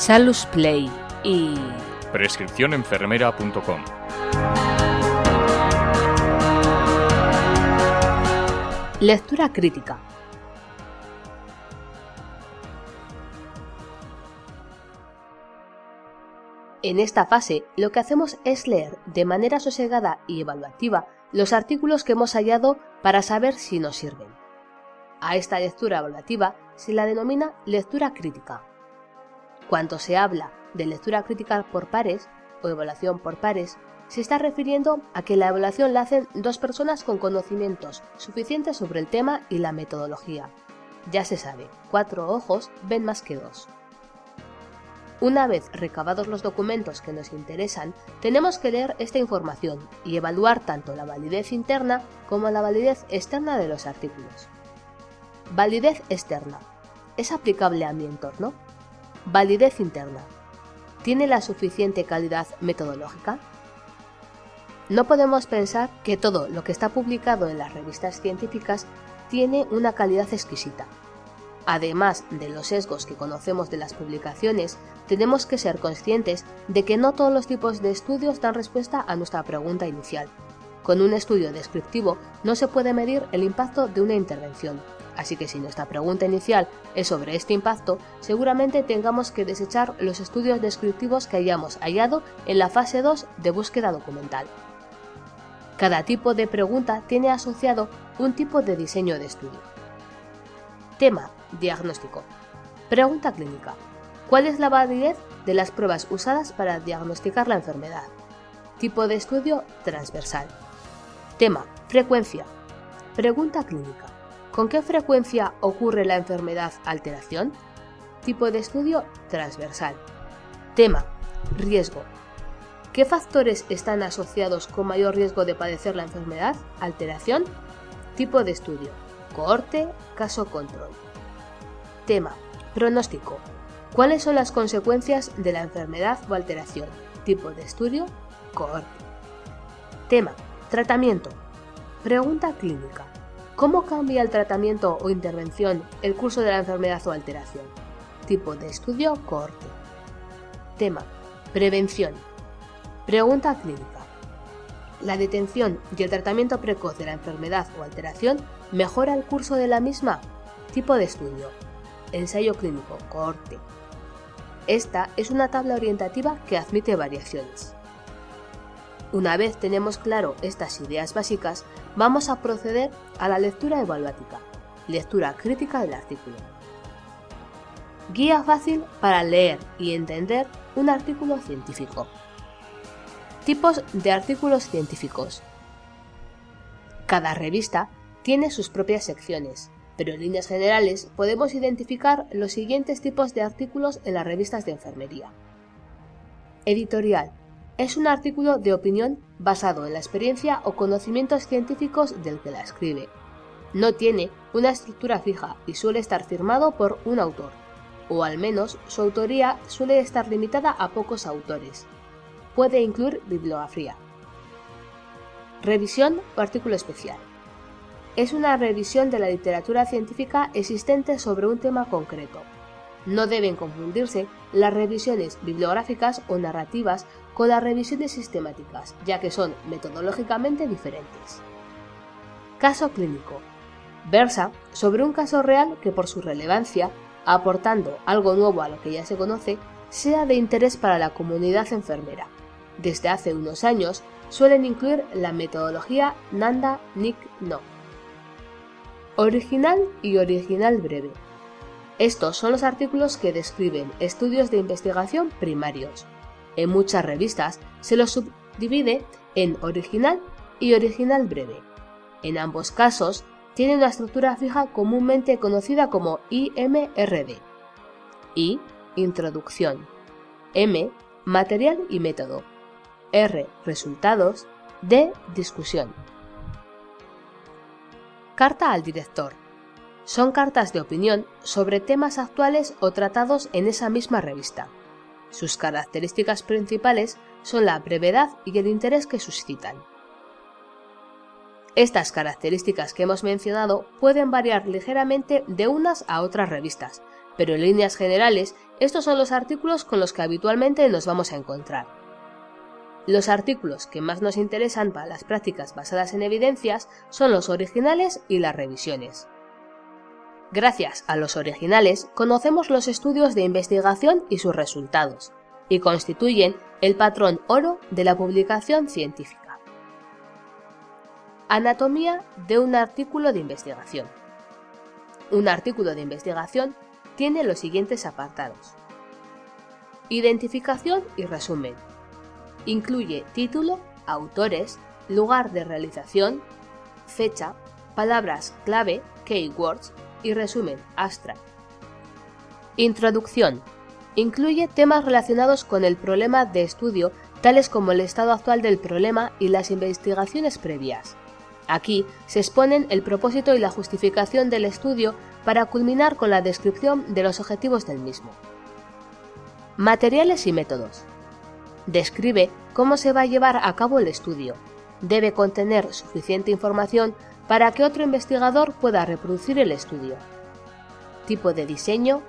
Salus Play y prescripcionenfermera.com. Lectura crítica. En esta fase, lo que hacemos es leer de manera sosegada y evaluativa los artículos que hemos hallado para saber si nos sirven. A esta lectura evaluativa se la denomina lectura crítica. Cuando se habla de lectura crítica por pares o evaluación por pares, se está refiriendo a que la evaluación la hacen dos personas con conocimientos suficientes sobre el tema y la metodología. Ya se sabe, 4 ojos ven más que 2. Una vez recabados los documentos que nos interesan, tenemos que leer esta información y evaluar tanto la validez interna como la validez externa de los artículos. Validez externa. ¿Es aplicable a mi entorno? Validez interna. ¿Tiene la suficiente calidad metodológica? No podemos pensar que todo lo que está publicado en las revistas científicas tiene una calidad exquisita. Además de los sesgos que conocemos de las publicaciones, tenemos que ser conscientes de que no todos los tipos de estudios dan respuesta a nuestra pregunta inicial. Con un estudio descriptivo no se puede medir el impacto de una intervención, así que si nuestra pregunta inicial es sobre este impacto, seguramente tengamos que desechar los estudios descriptivos que hayamos hallado en la fase 2 de búsqueda documental. Cada tipo de pregunta tiene asociado un tipo de diseño de estudio. Tema: diagnóstico. Pregunta clínica. ¿Cuál es la validez de las pruebas usadas para diagnosticar la enfermedad? Tipo de estudio: transversal. Tema: frecuencia. Pregunta clínica. ¿Con qué frecuencia ocurre la enfermedad alteración? Tipo de estudio: transversal. Tema: riesgo. ¿Qué factores están asociados con mayor riesgo de padecer la enfermedad alteración? Tipo de estudio: cohorte, caso control. Tema: pronóstico. ¿Cuáles son las consecuencias de la enfermedad o alteración? Tipo de estudio: cohorte. Tema: tratamiento. Pregunta clínica. ¿Cómo cambia el tratamiento o intervención el curso de la enfermedad o alteración? Tipo de estudio: cohorte. Tema: prevención. Pregunta clínica. ¿La detención y el tratamiento precoz de la enfermedad o alteración mejora el curso de la misma? Tipo de estudio: ensayo clínico, cohorte. Esta es una tabla orientativa que admite variaciones. Una vez tenemos claro estas ideas básicas, vamos a proceder a la lectura evaluativa, lectura crítica del artículo. Guía fácil para leer y entender un artículo científico. Tipos de artículos científicos. Cada revista tiene sus propias secciones, pero en líneas generales podemos identificar los siguientes tipos de artículos en las revistas de enfermería. Editorial. Es un artículo de opinión basado en la experiencia o conocimientos científicos del que la escribe. No tiene una estructura fija y suele estar firmado por un autor, o al menos su autoría suele estar limitada a pocos autores. Puede incluir bibliografía. Revisión o artículo especial. Es una revisión de la literatura científica existente sobre un tema concreto. No deben confundirse las revisiones bibliográficas o narrativas con las revisiones sistemáticas, ya que son metodológicamente diferentes. Caso clínico. Versa sobre un caso real que por su relevancia, aportando algo nuevo a lo que ya se conoce, sea de interés para la comunidad enfermera. Desde hace unos años suelen incluir la metodología Nanda-Nick-No. Original y original breve. Estos son los artículos que describen estudios de investigación primarios. En muchas revistas se los subdivide en original y original breve. En ambos casos tienen una estructura fija comúnmente conocida como IMRD. I. Introducción. M. Material y método. R. Resultados. D. Discusión. Carta al director. Son cartas de opinión sobre temas actuales o tratados en esa misma revista. Sus características principales son la brevedad y el interés que suscitan. Estas características que hemos mencionado pueden variar ligeramente de unas a otras revistas, pero en líneas generales estos son los artículos con los que habitualmente nos vamos a encontrar. Los artículos que más nos interesan para las prácticas basadas en evidencias son los originales y las revisiones. Gracias a los originales conocemos los estudios de investigación y sus resultados, y constituyen el patrón oro de la publicación científica. Anatomía de un artículo de investigación. Un artículo de investigación tiene los siguientes apartados. Identificación y resumen. Incluye título, autores, lugar de realización, fecha, palabras clave, keywords y resumen, abstract. Introducción. Incluye temas relacionados con el problema de estudio, tales como el estado actual del problema y las investigaciones previas. Aquí se exponen el propósito y la justificación del estudio para culminar con la descripción de los objetivos del mismo. Materiales y métodos. Describe cómo se va a llevar a cabo el estudio. Debe contener suficiente información para que otro investigador pueda reproducir el estudio. Tipo de diseño,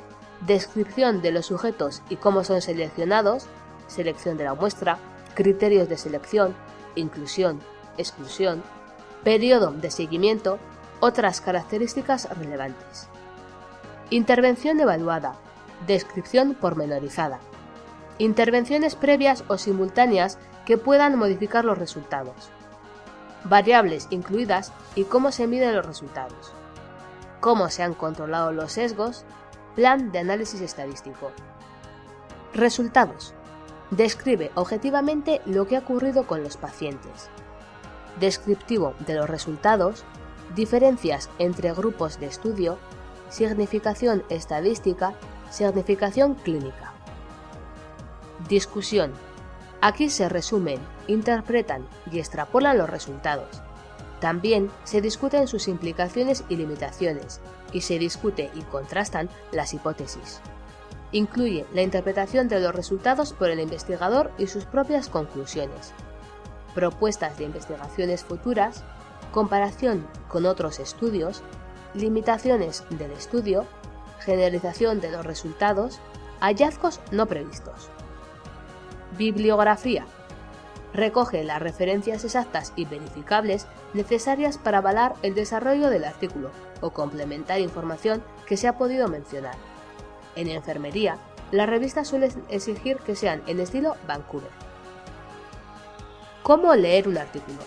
descripción de los sujetos y cómo son seleccionados, selección de la muestra, criterios de selección, inclusión, exclusión, periodo de seguimiento, otras características relevantes. Intervención evaluada, descripción pormenorizada. Intervenciones previas o simultáneas que puedan modificar los resultados. Variables incluidas y cómo se miden los resultados. Cómo se han controlado los sesgos. Plan de análisis estadístico. Resultados. Describe objetivamente lo que ha ocurrido con los pacientes. Descriptivo de los resultados. Diferencias entre grupos de estudio. Significación estadística. Significación clínica. Discusión. Aquí se resumen, interpretan y extrapolan los resultados. También se discuten sus implicaciones y limitaciones, y se discute y contrastan las hipótesis. Incluye la interpretación de los resultados por el investigador y sus propias conclusiones. Propuestas de investigaciones futuras, comparación con otros estudios, limitaciones del estudio, generalización de los resultados, hallazgos no previstos. Bibliografía. Recoge las referencias exactas y verificables necesarias para avalar el desarrollo del artículo o complementar información que se ha podido mencionar. En enfermería, las revistas suelen exigir que sean en estilo Vancouver. ¿Cómo leer un artículo?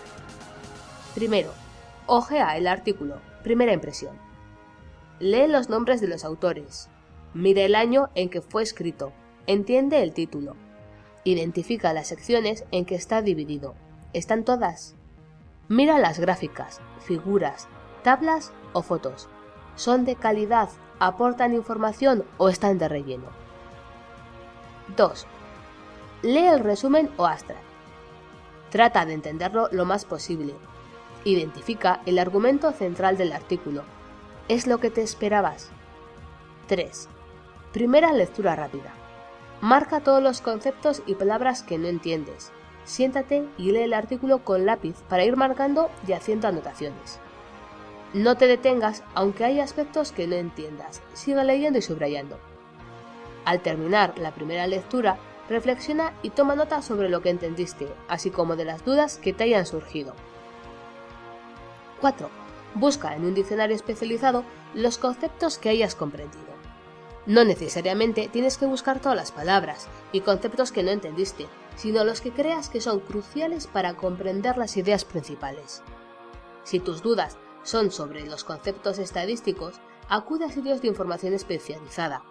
Primero, hojea el artículo, primera impresión. Lee los nombres de los autores. Mira el año en que fue escrito. Entiende el título. Identifica las secciones en que está dividido. ¿Están todas? Mira las gráficas, figuras, tablas o fotos. ¿Son de calidad, aportan información o están de relleno? 2. Lee el resumen o abstract. Trata de entenderlo lo más posible. Identifica el argumento central del artículo. ¿Es lo que te esperabas? 3. Primera lectura rápida. Marca todos los conceptos y palabras que no entiendes. Siéntate y lee el artículo con lápiz para ir marcando y haciendo anotaciones. No te detengas aunque haya aspectos que no entiendas. Siga leyendo y subrayando. Al terminar la primera lectura, reflexiona y toma nota sobre lo que entendiste, así como de las dudas que te hayan surgido. 4. Busca en un diccionario especializado los conceptos que hayas comprendido. No necesariamente tienes que buscar todas las palabras y conceptos que no entendiste, sino los que creas que son cruciales para comprender las ideas principales. Si tus dudas son sobre los conceptos estadísticos, acude a sitios de información especializada.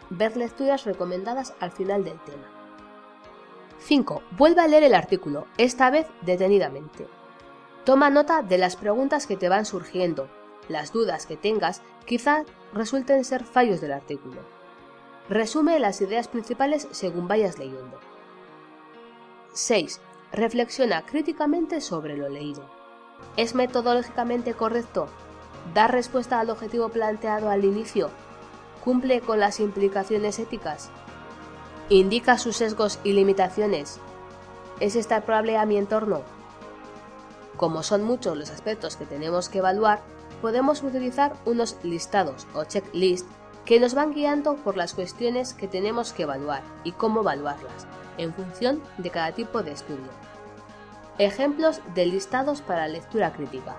Ver lecturas recomendadas al final del tema. 5. Vuelve a leer el artículo, esta vez detenidamente. Toma nota de las preguntas que te van surgiendo. Las dudas que tengas quizá resulten ser fallos del artículo. Resume las ideas principales según vayas leyendo. 6. Reflexiona críticamente sobre lo leído. ¿Es metodológicamente correcto? ¿Da respuesta al objetivo planteado al inicio? ¿Cumple con las implicaciones éticas? ¿Indica sus sesgos y limitaciones? ¿Es extrapolable a mi entorno? Como son muchos los aspectos que tenemos que evaluar, podemos utilizar unos listados o checklist que nos van guiando por las cuestiones que tenemos que evaluar y cómo evaluarlas, en función de cada tipo de estudio. Ejemplos de listados para lectura crítica.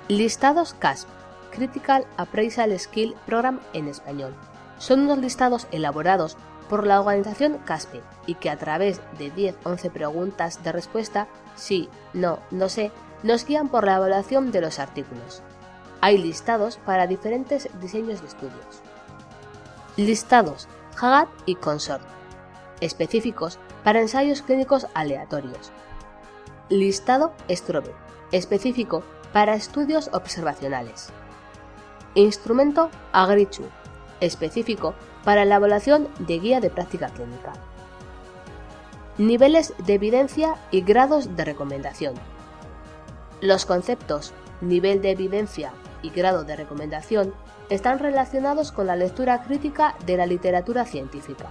Listados CASP, Critical Appraisal Skill Program en español. Son unos listados elaborados por la organización CASPE y que a través de 10-11 preguntas de respuesta, sí, no, no sé, nos guían por la evaluación de los artículos. Hay listados para diferentes diseños de estudios. Listados Haggard y Consort, específicos para ensayos clínicos aleatorios. Listado Strobe, específico para estudios observacionales. Instrumento Agrichu, específico para la evaluación de guía de práctica clínica. Niveles de evidencia y grados de recomendación. Los conceptos nivel de evidencia y grado de recomendación están relacionados con la lectura crítica de la literatura científica.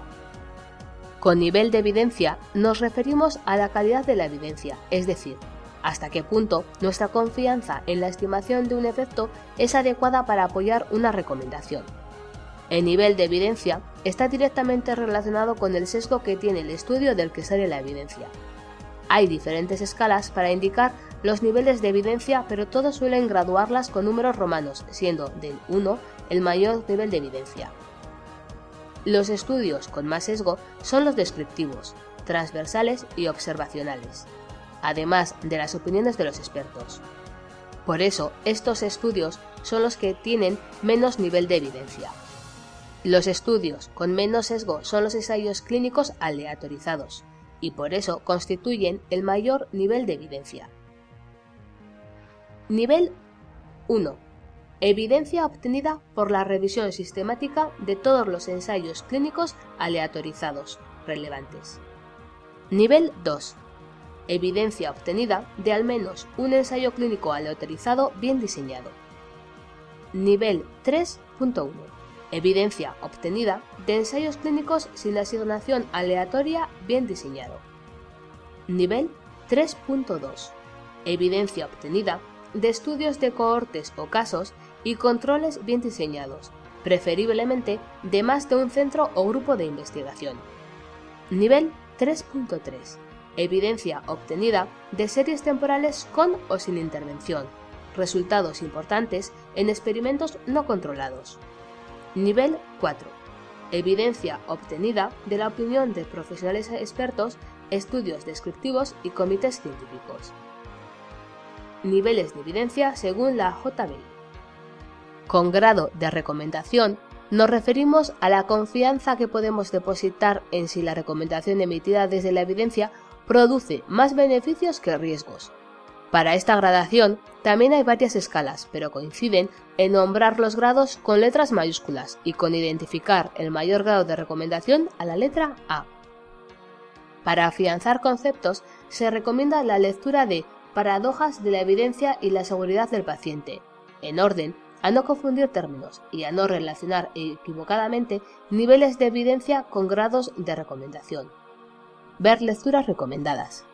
Con nivel de evidencia nos referimos a la calidad de la evidencia, es decir, hasta qué punto nuestra confianza en la estimación de un efecto es adecuada para apoyar una recomendación. El nivel de evidencia está directamente relacionado con el sesgo que tiene el estudio del que sale la evidencia. Hay diferentes escalas para indicar los niveles de evidencia, pero todos suelen graduarlas con números romanos, siendo del 1 el mayor nivel de evidencia. Los estudios con más sesgo son los descriptivos, transversales y observacionales, además de las opiniones de los expertos. Por eso, estos estudios son los que tienen menos nivel de evidencia. Los estudios con menos sesgo son los ensayos clínicos aleatorizados, y por eso constituyen el mayor nivel de evidencia. Nivel 1. Evidencia obtenida por la revisión sistemática de todos los ensayos clínicos aleatorizados relevantes. Nivel 2. Evidencia obtenida de al menos un ensayo clínico aleatorizado bien diseñado. Nivel 3.1. Evidencia obtenida de ensayos clínicos sin asignación aleatoria bien diseñado. Nivel 3.2. Evidencia obtenida de estudios de cohortes o casos y controles bien diseñados, preferiblemente de más de un centro o grupo de investigación. Nivel 3.3. Evidencia obtenida de series temporales con o sin intervención, resultados importantes en experimentos no controlados. Nivel 4. Evidencia obtenida de la opinión de profesionales expertos, estudios descriptivos y comités científicos. Niveles de evidencia según la JBI. Con grado de recomendación nos referimos a la confianza que podemos depositar en si la recomendación emitida desde la evidencia produce más beneficios que riesgos. Para esta gradación también hay varias escalas, pero coinciden en nombrar los grados con letras mayúsculas y con identificar el mayor grado de recomendación a la letra A. Para afianzar conceptos se recomienda la lectura de Paradojas de la evidencia y la seguridad del paciente, en orden a no confundir términos y a no relacionar equivocadamente niveles de evidencia con grados de recomendación. Ver lecturas recomendadas.